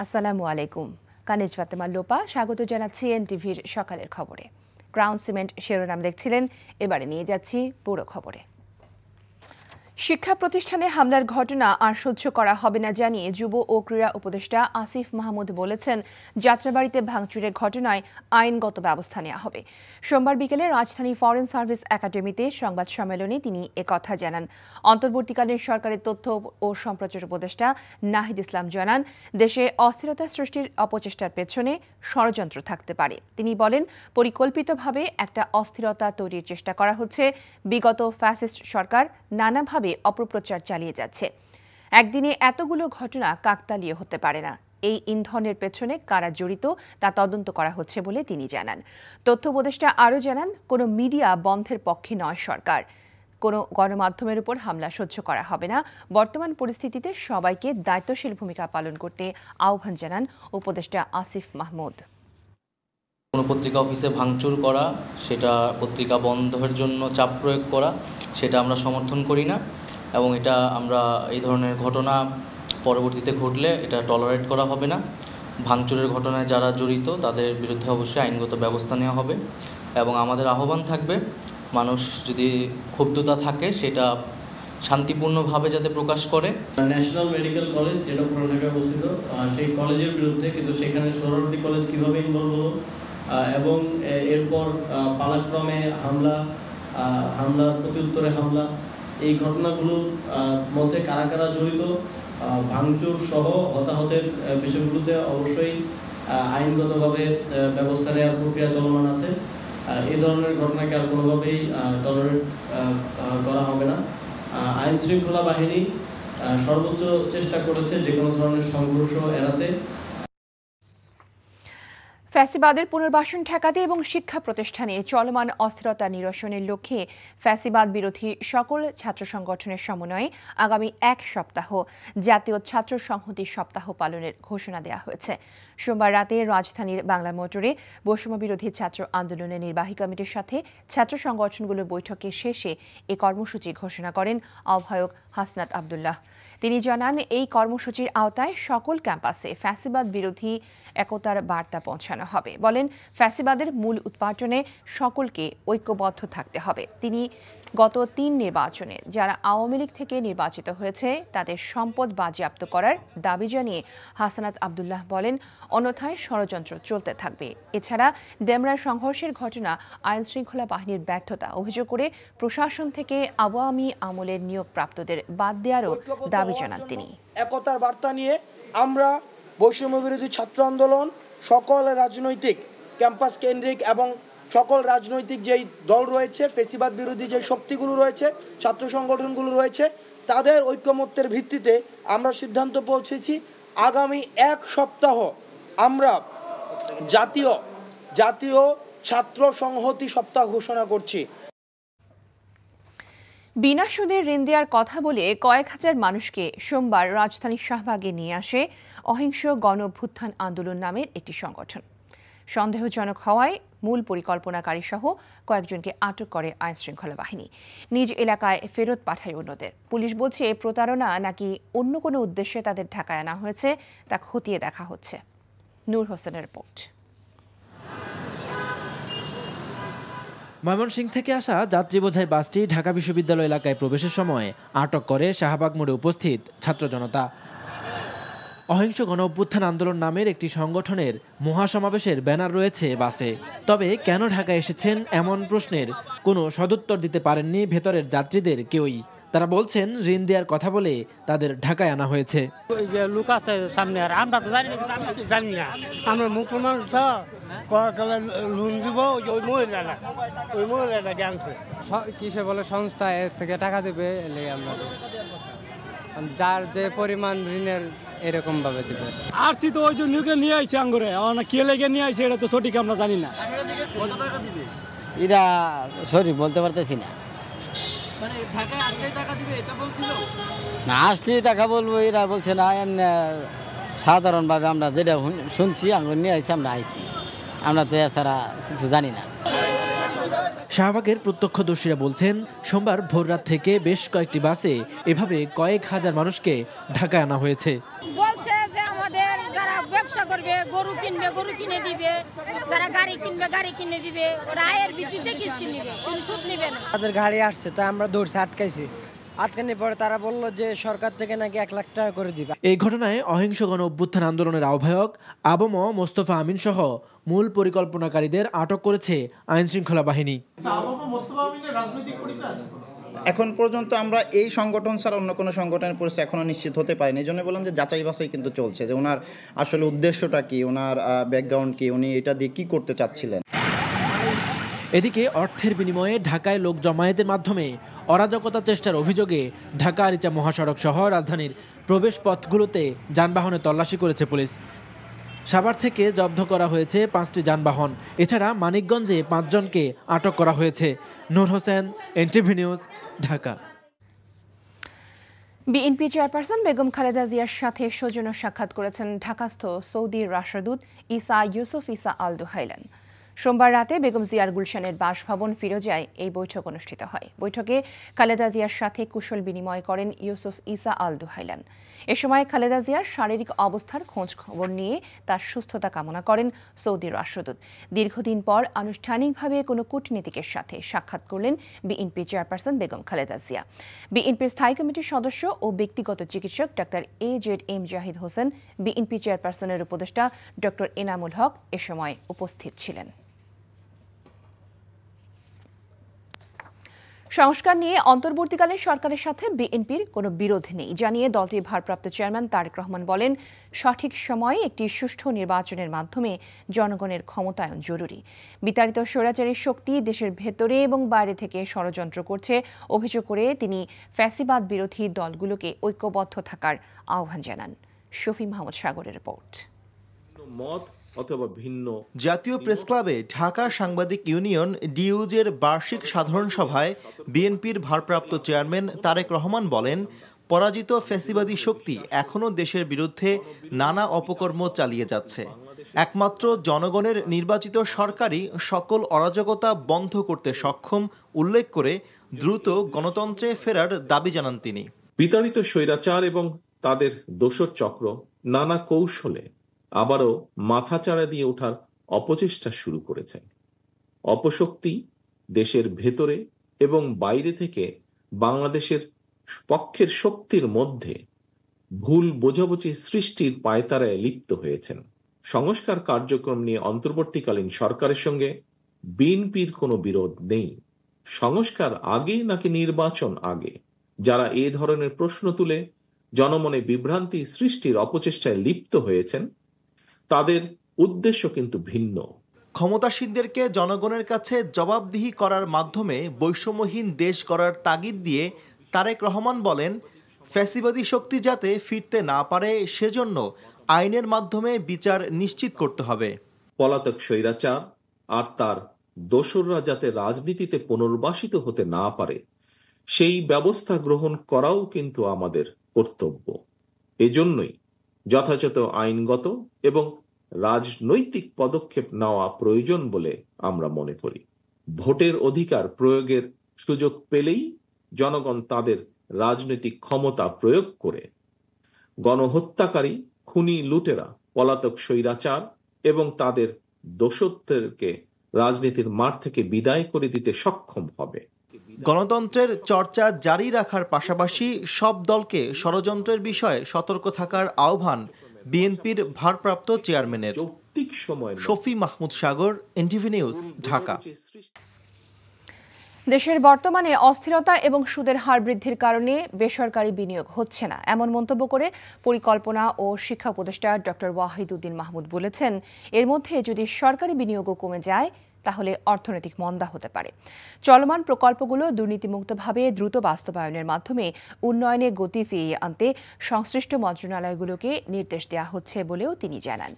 আসসালামু আলাইকুম। কানিজ ফাতেমা লোপা স্বাগত জানাচ্ছি এনটিভির সকালের খবরে। ক্রাউন সিমেন্ট শিরোনাম দেখছিলেন, এবারে নিয়ে যাচ্ছি পুরো খবরে। শিক্ষা প্রতিষ্ঠানে হামলার ঘটনা আর সহ্য করা হবে না জানিয়ে যুব ও ক্রীড়া উপদেষ্টা আসিফ মাহমুদ বলেছেন, যাত্রাবাড়িতে ভাঙচুরের ঘটনায় আইনগত ব্যবস্থা নেওয়া হবে। সোমবার বিকেলে রাজধানী ফরেন সার্ভিস একাডেমিতে সংবাদ সম্মেলনে তিনি একথা জানান। অন্তর্বর্তীকালীন সরকারের তথ্য ও সম্প্রচার উপদেষ্টা নাহিদ ইসলাম জানান, দেশে অস্থিরতা সৃষ্টির অপচেষ্টার পেছনে ষড়যন্ত্র থাকতে পারে। তিনি বলেন, পরিকল্পিতভাবে একটা অস্থিরতা তৈরির চেষ্টা করা হচ্ছে। বিগত ফ্যাসিস্ট সরকার নানাভাবে অপপ্রচার চালিয়ে যাচ্ছে। একদিনে এতগুলো ঘটনা কাকতালীয় হতে পারে না। এই ইন্ধনের পেছনে কারা জড়িত তা তদন্ত করা হচ্ছে বলে তিনি জানান। তথ্য উপদেষ্টা আরও জানান, কোনো মিডিয়া বন্ধের পক্ষে নয় সরকার। কোনো গণমাধ্যমের উপর হামলা সহ্য করা হবে না। বর্তমান পরিস্থিতিতে সবাইকে দায়িত্বশীল ভূমিকা পালন করতে আহ্বান জানান উপদেষ্টা আসিফ মাহমুদ। কোনো পত্রিকা অফিসে ভাঙচুর করা, সেটা পত্রিকা বন্ধের জন্য চাপ প্রয়োগ করা, সেটা আমরা সমর্থন করি না এবং এটা আমরা এই ধরনের ঘটনা পরবর্তীতে ঘটলে এটা টলারেট করা হবে না। ভাঙচুরের ঘটনায় যারা জড়িত তাদের বিরুদ্ধে অবশ্যই আইনগত ব্যবস্থা নেওয়া হবে এবং আমাদের আহ্বান থাকবে, মানুষ যদি ক্ষুব্ধতা থাকে সেটা শান্তিপূর্ণভাবে যাতে প্রকাশ করে। ন্যাশনাল মেডিকেল কলেজ যেটা পুরান ঢাকায় অবস্থিত, সেই কলেজের বিরুদ্ধে কিন্তু সেখানে সোহরাওয়ার্দী কলেজ কীভাবে ইনভলভ হলো এবং এরপর পালাক্রমে হামলার প্রত্যুত্তরে হামলা, এই ঘটনাগুলোর মধ্যে কারা কারা জড়িত, ভাঙচুর সহ হতাহতের বিষয়গুলোতে অবশ্যই আইনগতভাবে ব্যবস্থা নেওয়ার প্রক্রিয়া চলমান আছে। এই ধরনের ঘটনাকে আর কোনোভাবেই টলারেট করা হবে না। আইন শৃঙ্খলা বাহিনী সর্বোচ্চ চেষ্টা করেছে যে কোনো ধরনের সংঘর্ষ এড়াতে। ফ্যাসিবাদের পুনর্বাসন ঠেকাতে এবং শিক্ষা প্রতিষ্ঠানে চলমান অস্থিরতা নিরসনের লক্ষ্যে ফ্যাসিবাদ বিরোধী সকল ছাত্র সংগঠনের সমন্বয়ে আগামী এক সপ্তাহ জাতীয় ছাত্র সংহতি সপ্তাহ পালনের ঘোষণা দেওয়া হয়েছে। সোমবার রাতে রাজধানীর বাংলা মোটরে বৈষম্য বিরোধী ছাত্র আন্দোলনের নির্বাহী কমিটির সাথে ছাত্র সংগঠনগুলোর বৈঠকের শেষে এই কর্মসূচি ঘোষণা করেন আহ্বায়ক হাসনাত আবদুল্লাহ। তিনি জানান, এই কর্মসূচির আওতায় সকল ক্যাম্পাসে ফ্যাসিবাদ বিরোধী একতার বার্তা পৌঁছানো হবে। বলেন, ফ্যাসিবাদের মূল উৎপাটনে সকলকে ঐক্যবদ্ধ থাকতে হবে। তিনি গত 3 নির্বাচনে যারা আওয়ামী লীগ থেকে নির্বাচিত হয়েছে তাদের সম্পদ বাজেয়াপ্ত করার দাবি জানিয়ে হাসনাত আবদুল্লাহ বলেন, অন্যথায় ষড়যন্ত্র চলতে থাকবে। এছাড়া ডেমরার সংঘর্ষের ঘটনা আইন শৃঙ্খলা বাহিনীর ব্যর্থতা অভিযোগ করে প্রশাসন থেকে আওয়ামী আমলের নিয়োগপ্রাপ্তদের বাদ দেওয়ারও দাবি জানান তিনি। একতার বার্তা নিয়ে আমরা বৈষম্য বিরোধী ছাত্র আন্দোলন সকল রাজনৈতিক ক্যাম্পাস কেন্দ্রিক এবং সকল রাজনৈতিক যেই দল রয়েছে, ফ্যাসিবাদ বিরোধী যে শক্তিগুলো রয়েছে, ছাত্র সংগঠনগুলো রয়েছে, তাদের ঐক্যমত্যের ভিত্তিতে আমরা সিদ্ধান্ত পৌঁছেছি আগামী এক সপ্তাহ আমরা জাতীয় ছাত্র সংহতি সপ্তাহ ঘোষণা করছি। বিনা সুদে ঋণ দেওয়ার কথা বলে কয়েক হাজার মানুষকে সোমবার রাজধানীর শাহবাগে নিয়ে আসে অহিংস গণ অভ্যুত্থান আন্দোলন নামের একটি সংগঠন। সন্দেহজনক হওয়ায় মূল পরিকল্পনাকারী সহ কয়েকজনকে আটক করে আইন শৃঙ্খলা বাহিনী। নিজ এলাকায় ফেরত পাঠায় অন্যদের। পুলিশ বলছে, প্রতারণা নাকি অন্য কোনো উদ্দেশ্যে তাদের ঢাকায় আনা হয়েছে তা খতিয়ে দেখা হচ্ছে। নূর হোসেনের রিপোর্ট। ময়মনসিংহ থেকে আসা যাত্রী বোঝাই বাসটি ঢাকা বিশ্ববিদ্যালয় এলাকায় প্রবেশের সময় আটক করে শাহবাগ মোড়ে উপস্থিত ছাত্র জনতা। অহিংস গণ অভ্যুত্থান আন্দোলন নামের একটি সংগঠনের মহাসমাবেশের ব্যানার রয়েছে বাসে। তবে কেন ঢাকায় এসেছেন এমন প্রশ্নের কোনো সদুত্তর দিতে পারেননি ভেতরের যাত্রীদের কেউই। তারা বলছেন, ঋণ দেওয়ার কথা বলে তাদের ঢাকায় আনা হয়েছে। লোক আছে সামনে, আর আমরা তো জানি না, আমরা মুসলমান তো লোন দিব, ওই মহিলাটা জানছে কিসে বলে সংস্থা এর থেকে টাকা দেবে, আমরা যার যে পরিমাণ ঋণের এরকম ভাবে দিবে। আসছি তো ওই জন্য নিয়ে আইছে আঙ্গুরে, কে লেগে নিয়ে আইছে এটা তো সঠিক আমরা জানি না। কত টাকা দিবে এরা সঠিক বলতে পারতেছি না। মানে ঢাকায় আসলেই টাকা দিবে এটা বলছিল না, আসলেই টাকা বলবো এরা বলছে না। সাধারণভাবে আমরা যেটা শুনছি আঙ্গুর নিয়ে আইছি, আমরা আইছি, আমরা তো এছাড়া কিছু জানি না। শাহবাগের প্রত্যক্ষদর্শীরা বলছেন, সোমবার ভোররাত থেকে বেশ কয়েকটি বাসে এভাবে কয়েক হাজার মানুষকে ঢাকায় আনা হয়েছে। বলছে যে আমাদের যারা ব্যবসা করবে, গরু কিনবে, গরু কিনে দিবে, যারা গাড়ি কিনবে, গাড়ি কিনে দিবে, ওরা আয়ের ভিত্তিতে কিস্তি নিবে, কোনো সুদ নিবে না। তাদের গাড়ি আসছে, তাই আমরা দৌড়ছে আটকাইছি। আটকানোর পরে তারা বলল যে সরকার থেকে নাকি 1 লাখ টাকা করে দিবে। এই ঘটনায় অহিংস গণ অভ্যুত্থান আন্দোলনের আহ্বায়ক আবম মোস্তফা আমিন সহ মূল পরিকল্পনাকারীদের আটক করেছে আইন শৃঙ্খলা বাহিনী। এখন পর্যন্ত আমরা এই সংগঠন ছাড়া অন্য কোনো সংগঠনের পরিচয় এখনো নিশ্চিত হতে পারিনি। এই জন্য বললাম যে যাচাই বাছাই কিন্তু চলছে, যে ওনার আসলে উদ্দেশ্যটা কি, ওনার ব্যাকগ্রাউন্ড কি, উনি এটা দিয়ে কি করতে চাচ্ছিলেন। এদিকে অর্থের বিনিময়ে ঢাকায় লোক জমায়েতের মাধ্যমে অরাজকতা চেষ্টার অভিযোগে ঢাকা আরিচা মহাসড়ক সহ রাজধানীর প্রবেশ পথগুলোতে যানবাহনে তল্লাশি করেছে পুলিশ। সাভার থেকে জব্দ করা হয়েছে 5টি যানবাহন। এছাড়া মানিকগঞ্জে 5 জনকে আটক করা হয়েছে। নূর হোসেন, এনটিভি নিউজ, ঢাকা। বিএনপি চেয়ারপারসন বেগম খালেদা জিয়ার সাথে সৌজন্য সাক্ষাৎ করেছেন ঢাকাস্থ সৌদি রাষ্ট্রদূত ইউসুফ ইসা আল দুহাইলান। সোমবার রাতে বেগম জিয়ার গুলশানের বাসভবন ফিরোজায় এই বৈঠক অনুষ্ঠিত হয়। বৈঠকে খালেদা জিয়ার সাথে কুশল বিনিময় করেন ইউসুফ ইসা আল দুহাইলান। এ সময় খালেদা জিয়ার শারীরিক অবস্থার খোঁজ খবর নিয়ে তার সুস্থতা কামনা করেন সৌদি রাষ্ট্রদূত। দীর্ঘদিন পর আনুষ্ঠানিকভাবে কোনো কূটনীতিকের সাথে সাক্ষাৎ করলেন বিএনপি চেয়ারপারসন বেগম খালেদা জিয়া। বিএনপির স্থায়ী কমিটির সদস্য ও ব্যক্তিগত চিকিৎসক doctor AZM Zahid Hossain, BNP চেয়ারপারসনের উপদেষ্টা ডক্টর এনামুল হক এ সময় উপস্থিত ছিলেন। সংস্কার নিয়ে অন্তর্বর্তীকালীন সরকারের সাথে বিএনপির কোনো বিরোধ নেই জানিয়ে দলটির ভারপ্রাপ্ত চেয়ারম্যান তারেক রহমান বলেন, সঠিক সময়ে একটি সুষ্ঠু নির্বাচনের মাধ্যমে জনগণের ক্ষমতায়ন জরুরি। বিতাড়িত স্বৈরাচারী শক্তি দেশের ভেতরে এবং বাইরে থেকে ষড়যন্ত্র করছে অভিযোগ করে তিনি ফ্যাসিবাদ বিরোধী দলগুলোকে ঐক্যবদ্ধ থাকার আহ্বান জানান। শফি মাহমুদ সাগরের রিপোর্ট। অথবা ভিন্ন জাতীয় প্রেস ক্লাবে ঢাকা সাংবাদিক ইউনিয়ন ডিইউজের বার্ষিক সাধারণ সভায় বিএনপির ভারপ্রাপ্ত চেয়ারম্যান তারেক রহমান বলেন, পরাজিত ফ্যাসিবাদী শক্তি এখনও দেশের বিরুদ্ধে নানা অপকর্ম চালিয়ে যাচ্ছে। একমাত্র জনগণের নির্বাচিত সরকারই সকল অরাজকতা বন্ধ করতে সক্ষম উল্লেখ করে দ্রুত গণতন্ত্রে ফেরার দাবি জানান তিনি। বিতাড়িত স্বৈরাচার এবং তাদের দোসর চক্র নানা কৌশলে আবারও মাথাচাড়া দিয়ে ওঠার অপচেষ্টা শুরু করেছে। অপশক্তি দেশের ভেতরে এবং বাইরে থেকে বাংলাদেশের পক্ষের শক্তির মধ্যে ভুল বোঝাবুঝি সৃষ্টির পায়তারায় লিপ্ত হয়েছেন। সংস্কার কার্যক্রম নিয়ে অন্তর্বর্তীকালীন সরকারের সঙ্গে বিএনপির কোনো বিরোধ নেই। সংস্কার আগে নাকি নির্বাচন আগে, যারা এ ধরনের প্রশ্ন তুলে জনমনে বিভ্রান্তি সৃষ্টির অপচেষ্টায় লিপ্ত হয়েছেন, তাদের উদ্দেশ্য কিন্তু ভিন্ন। ক্ষমতাসীনদেরকে জনগণের কাছে জবাবদিহি করার মাধ্যমে বৈষম্যহীন দেশ গড়ার তাগিদ দিয়ে তারেক রহমান বলেন, ফ্যাসিবাদী শক্তি যাতে ফিরতে না পারে সেজন্য আইনের মাধ্যমে বিচার নিশ্চিত করতে হবে। পলাতক স্বৈরাচার আর তার দোসররা যাতে রাজনীতিতে পুনর্বাসিত হতে না পারে সেই ব্যবস্থা গ্রহণ করাও কিন্তু আমাদের কর্তব্য। এজন্যই যথাযথ আইনগত এবং রাজনৈতিক পদক্ষেপ নেওয়া প্রয়োজন বলে আমরা মনে করি। ভোটের অধিকার প্রয়োগের সুযোগ পেলেই জনগণ তাদের রাজনৈতিক ক্ষমতা প্রয়োগ করে গণহত্যাকারী, খুনি, লুটেরা, পলাতক স্বৈরাচার এবং তাদের দোষত্বদেরকে রাজনীতির মাঠ থেকে বিদায় করে দিতে সক্ষম হবে। গণতন্ত্রের চর্চা জারি রাখার পাশাপাশি সব দলকে ষড়যন্ত্রের বিষয়ে সতর্ক থাকার আহ্বান বিএনপির ভারপ্রাপ্ত চেয়ারম্যানের। শফি মাহমুদ সাগর, এনটিভি নিউজ, ঢাকা। দেশের বর্তমানে অস্থিরতা এবং সুদের হার বৃদ্ধির কারণে বেসরকারি বিনিয়োগ হচ্ছে না, এমন মন্তব্য করে পরিকল্পনা ও শিক্ষা উপদেষ্টা ডক্টর ওয়াহিদ উদ্দিন মাহমুদ বলেছেন, এর মধ্যে যদি সরকারি বিনিয়োগও কমে যায় তাহলে অর্থনৈতিক মন্দা হতে পারে। চলমান প্রকল্পগুলো দুর্নীতিমুক্তভাবে দ্রুত বাস্তবায়নের মাধ্যমে উন্নয়নে গতি ফিরিয়ে আনতে সংশ্লিষ্ট মন্ত্রণালয়গুলোকে নির্দেশ দেওয়া হচ্ছে বলেও তিনি জানান।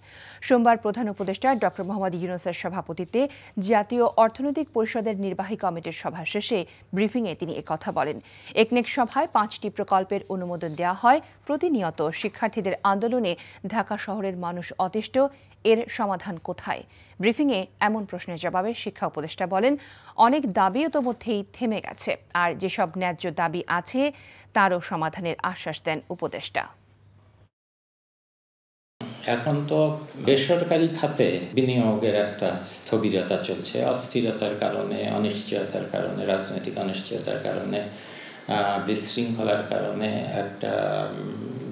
সোমবার প্রধান উপদেষ্টা ডক্টর মোহাম্মদ ইউনূসের সভাপতিত্বে জাতীয় অর্থনৈতিক পরিষদের নির্বাহী কমিটির সভা শেষে ব্রিফিংয়ে তিনি একথা বলেন। একনেক সভায় 5টি প্রকল্পের অনুমোদন দেওয়া হয়। প্রতিনিয়ত শিক্ষার্থীদের আন্দোলনে ঢাকা শহরের মানুষ অতিষ্ঠ, এর সমাধান কোথায়? ব্রিফিংয়ে এমন প্রশ্নের জবাবে শিক্ষা উপদেষ্টা বলেন, অনেক দাবি ইতোমধ্যেই থেমে গেছে, আর যেসব ন্যায্য দাবি আছে তারও সমাধানের আশ্বাস দেন উপদেষ্টা। এখন তো বেসরকারি খাতে বিনিয়োগের একটা স্থবিরতা চলছে, অস্থিরতার কারণে, অনিশ্চয়তার কারণে, রাজনৈতিক অনিশ্চয়তার কারণে, বিশৃঙ্খলার কারণে একটা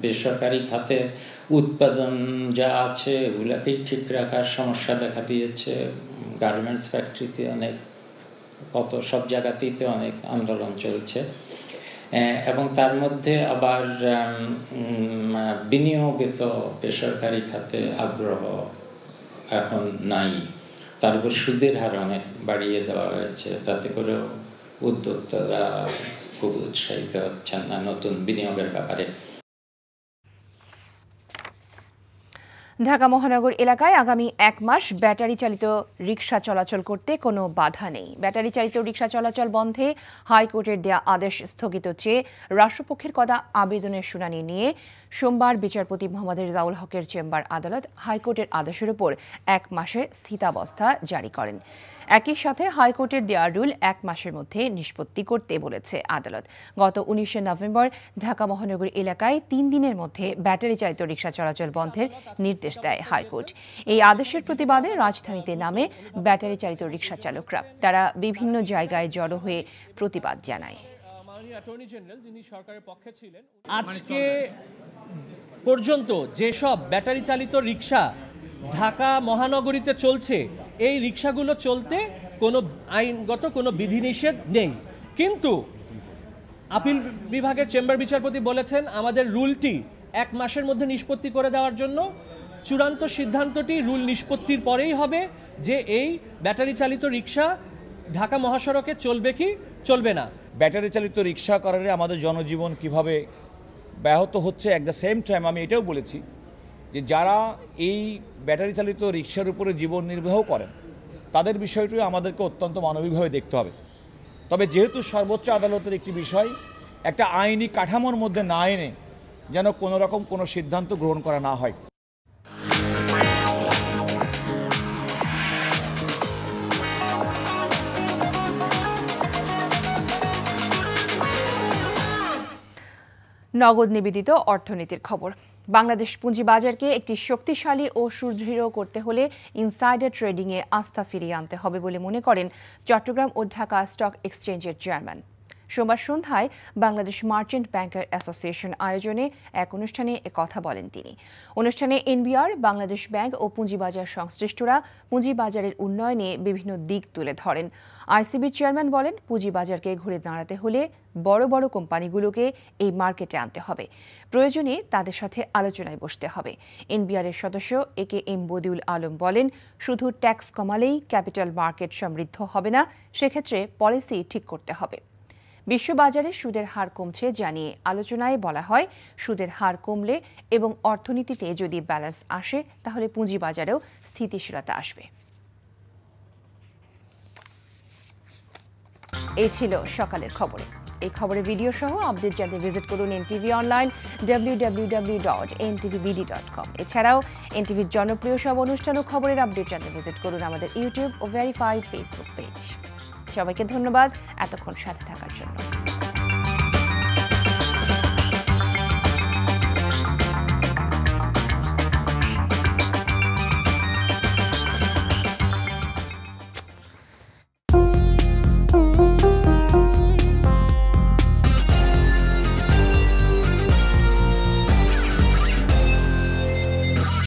বেসরকারি খাতে উৎপাদন যা আছে এগুলোকেই ঠিক রাখার সমস্যা দেখা দিয়েছে। গার্মেন্টস ফ্যাক্টরিতে অনেক, কত সব জায়গাতেই তো অনেক আন্দোলন চলছে, এবং তার মধ্যে আবার বিনিয়োগিত বেসরকারি খাতে আগ্রহ এখন নাই। তার উপর সুদের হার অনেক বাড়িয়ে দেওয়া হয়েছে, তাতে করেও উদ্যোক্তারা খুব উৎসাহিত হচ্ছেন না নতুন বিনিয়োগের ব্যাপারে। ঢাকা মহানগর এলাকায় আগামী 1 মাস ব্যাটারি চালিত রিকশা চলাচল করতে কোনো বাধা নেই। ব্যাটারি চালিত রিকশা চলাচল বন্ধে হাইকোর্টের দেয়া আদেশ স্থগিত চেয়ে রাষ্ট্রপক্ষের করা আবেদনের শুনানি নিয়ে সোমবার বিচারপতি মোহাম্মদ রেজাউল হকের চেম্বার আদালত হাইকোর্টের আদেশের উপর 1 মাসের স্থিতাবস্থা জারি করেন। একই সাথে হাইকোর্টের দেয়া রুল 1 মাসের মধ্যে নিষ্পত্তি করতে বলেছে আদালত। গত 19 নভেম্বর ঢাকা মহানগর এলাকায় 3 দিনের মধ্যে ব্যাটারি চালিত রিকশা চলাচল বন্ধের নির্দেশ দেয় হাইকোর্ট। এই আদেশের প্রতিবাদে রাজধানীতে নামে ব্যাটারি চালিত রিকশা চালকরা। তারা বিভিন্ন জায়গায় জড়ো হয়ে প্রতিবাদ জানায়। আজকে পর্যন্ত যেসব ব্যাটারি চালিত রিকশা ঢাকা মহানগরীতে চলছে, এই রিকশাগুলো চলতে কোনো আইনগত কোনো বিধিনিষেধ নেই, কিন্তু আপিল বিভাগের চেম্বার বিচারপতি বলেছেন আমাদের রুলটি 1 মাসের মধ্যে নিষ্পত্তি করে দেওয়ার জন্য। চূড়ান্ত সিদ্ধান্তটি রুল নিষ্পত্তির পরেই হবে যে এই ব্যাটারি চালিত রিকশা ঢাকা মহাসড়কে চলবে কি চলবে না। ব্যাটারি চালিত রিকশা কারণে আমাদের জনজীবন কিভাবে ব্যাহত হচ্ছে, অ্যাট দ্য সেম টাইম আমি এটাও বলেছি যে যারা এই ব্যাটারি চালিত রিকশার উপরে জীবন নির্বাহ করেন তাদের বিষয়টিও আমাদেরকে অত্যন্ত মানবিকভাবে দেখতে হবে। তবে যেহেতু সর্বোচ্চ আদালতের একটি বিষয়, একটা আইনি কাঠামোর মধ্যে না এনে যেন কোনো রকম কোনো সিদ্ধান্ত গ্রহণ করা না হয়। নগদ নিবেদিত অর্থনীতির খবর। বাংলাদেশ পুঁজিবাজারকে একটি শক্তিশালী ও সুদৃঢ় করতে হলে ইনসাইডার ট্রেডিংয়ে আস্থা ফিরিয়ে আনতে হবে বলে মনে করেন চট্টগ্রাম ও ঢাকা স্টক এক্সচেঞ্জের চেয়ারম্যান। সোমবার সন্ধ্যায় বাংলাদেশ মার্চেন্ট ব্যাংকার অ্যাসোসিয়েশন আয়োজনে এক অনুষ্ঠানে একথা বলেন তিনি। অনুষ্ঠানে এনবিআর, বাংলাদেশ ব্যাংক ও পুঁজিবাজার সংশ্লিষ্টরা পুঁজিবাজারের উন্নয়নে বিভিন্ন দিক তুলে ধরেন। আইসিবির চেয়ারম্যান বলেন, পুঁজিবাজারকে ঘুরে দাঁড়াতে হলে বড় বড় কোম্পানিগুলোকে এই মার্কেটে আনতে হবে, প্রয়োজনে তাদের সাথে আলোচনায় বসতে হবে। এনবিআরের সদস্য AKM বদিউল আলম বলেন, শুধু ট্যাক্স কমালেই ক্যাপিটাল মার্কেট সমৃদ্ধ হবে না, সেক্ষেত্রে পলিসি ঠিক করতে হবে। বিশ্ববাজারে সুদের হার কমছে জানিয়ে আলোচনায় বলা হয়, সুদের হার কমলে এবং অর্থনীতিতে যদি ব্যালেন্স আসে তাহলে পুঁজিবাজারেও স্থিতিশীলতা আসবে। এই ছিল সকালের খবরে। এই খবরের ভিডিও সহ আপডেট জানতে ভিজিট করুন NTV অনলাইন www.ntvbd.com। এছাড়াও NTVর জনপ্রিয় সব অনুষ্ঠান ও খবরের আপডেট জানতে ভিজিট করুন আমাদের ইউটিউব ও ভেরিফাইড ফেসবুক পেজ। সবাইকে ধন্যবাদ এতক্ষণ সাথে থাকার জন্য।